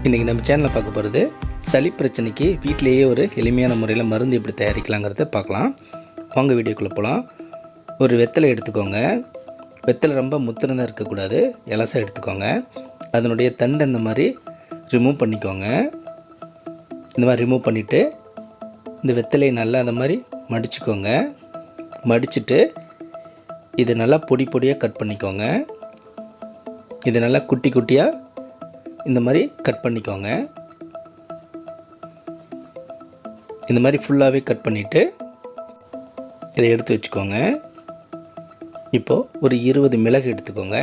இன்றைக்கி நம்ம சேனலில் பார்க்க போகிறது சளி பிரச்சனைக்கு வீட்டிலேயே ஒரு எளிமையான முறையில் மருந்து எப்படி தயாரிக்கலாங்கிறத பார்க்கலாம். வாங்க வீடியோக்குள்ளே போகலாம். ஒரு வெத்தலை எடுத்துக்கோங்க. வெத்தலை ரொம்ப முத்திரந்தான் இருக்கக்கூடாது, இலசாக எடுத்துக்கோங்க. அதனுடைய தண்டு இந்த மாதிரி ரிமூவ் பண்ணிக்கோங்க. இந்த மாதிரி ரிமூவ் பண்ணிவிட்டு இந்த வெத்தலையை நல்லா அந்த மாதிரி மடிச்சுக்கோங்க. மடிச்சுட்டு இதை நல்லா பொடி பொடியாக கட் பண்ணிக்கோங்க. இதை நல்லா குட்டி குட்டியாக இந்த மாதிரி கட் பண்ணிக்கோங்க. இந்த மாதிரி ஃபுல்லாகவே கட் பண்ணிவிட்டு இதை எடுத்து வச்சுக்கோங்க. இப்போது ஒரு 20 மிளகு எடுத்துக்கோங்க.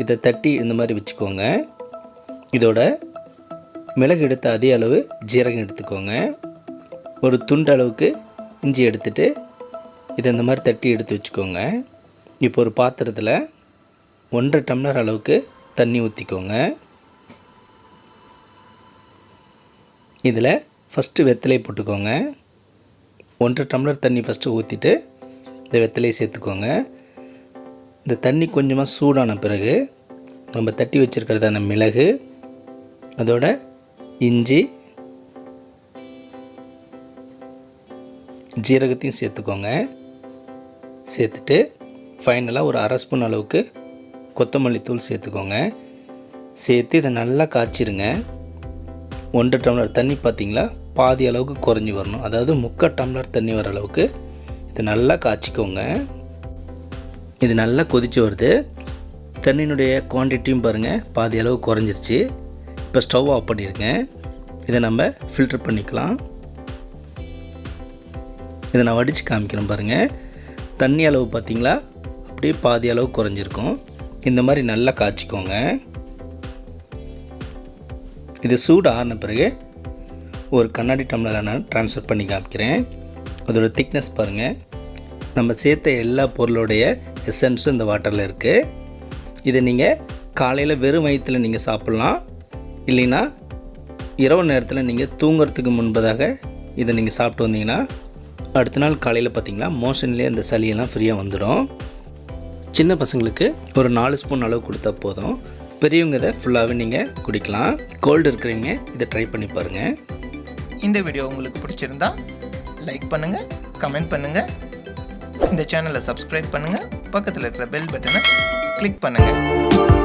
இதை தட்டி இந்த மாதிரி வச்சுக்கோங்க. இதோட மிளகு எடுத்த அதே அளவு ஜீரகம் எடுத்துக்கோங்க. ஒரு துண்டு அளவுக்கு இஞ்சி எடுத்துகிட்டு இதை இந்த மாதிரி தட்டி எடுத்து வச்சுக்கோங்க. இப்போ ஒரு பாத்திரத்தில் 1.5 டம்ளர் அளவுக்கு தண்ணி ஊற்றிக்கோங்க. இதில் ஃபஸ்ட்டு வெத்தலையை போட்டுக்கோங்க. 1.5 டம்ளர் தண்ணி ஃபஸ்ட்டு ஊற்றிட்டு இந்த வெத்தலையை சேர்த்துக்கோங்க. இந்த தண்ணி கொஞ்சமாக சூடான பிறகு நம்ம தட்டி வச்சுருக்கிறதான மிளகு, அதோட இஞ்சி, ஜீரகத்தையும் சேர்த்துக்கோங்க. சேர்த்துட்டு ஃபைனலாக ஒரு 1/2 ஸ்பூன் அளவுக்கு கொத்தமல்லி தூள் சேர்த்துக்கோங்க. சேர்த்து இதை நல்லா காய்ச்சிருங்க. 1.5 டம்ளர் தண்ணி பார்த்திங்களா, பாதி அளவுக்கு குறைஞ்சி வரணும். அதாவது 3/4 டம்ளர் தண்ணி வர அளவுக்கு இது நல்லா காய்ச்சிக்கோங்க. இது நல்லா கொதித்து வருது. தண்ணியினுடைய குவான்டிட்டியும் பாருங்கள், பாதி அளவு குறைஞ்சிருச்சு. இப்போ ஸ்டவ் ஆஃப் பண்ணிடுங்க. இதை நம்ம ஃபில்டர் பண்ணிக்கலாம். இதை நான் வடித்து காமிக்கிறேன் பாருங்கள். தண்ணி அளவு பார்த்திங்களா, அப்படியே பாதி அளவு குறைஞ்சிருக்கும். இந்த மாதிரி நல்லா காய்ச்சிக்கோங்க. இது சூடு ஆறின பிறகு ஒரு கண்ணாடி டம்ளரில் நான் ட்ரான்ஸ்ஃபர் பண்ணி காமிக்கிறேன். அதோடய திக்னஸ் பாருங்கள். நம்ம சேர்த்த எல்லா பொருளுடைய எசன்ஸும் இந்த வாட்டரில் இருக்குது. இதை நீங்கள் காலையில் வெறும் வயிற்றில் நீங்கள் சாப்பிட்லாம். இல்லைன்னா இரவு நேரத்தில் நீங்கள் தூங்குறதுக்கு முன்பதாக இதை நீங்கள் சாப்பிட்டு வந்தீங்கன்னா அடுத்த நாள் காலையில் பார்த்திங்கன்னா மோஷன்லேயே அந்த சளியெல்லாம் ஃப்ரீயாக வந்துடும். சின்ன பசங்களுக்கு ஒரு 4 ஸ்பூன் அளவு கொடுத்தா போதும். பெரியவங்க இதை ஃபுல்லாகவே நீங்கள் குடிக்கலாம். கோல்டு இருக்கிறவங்க இதை ட்ரை பண்ணி பாருங்கள். இந்த வீடியோ உங்களுக்கு பிடிச்சிருந்தா லைக் பண்ணுங்கள், கமெண்ட் பண்ணுங்கள், இந்த சேனலை சப்ஸ்கிரைப் பண்ணுங்கள், பக்கத்தில் இருக்கிற பெல் பட்டனை கிளிக் பண்ணுங்கள்.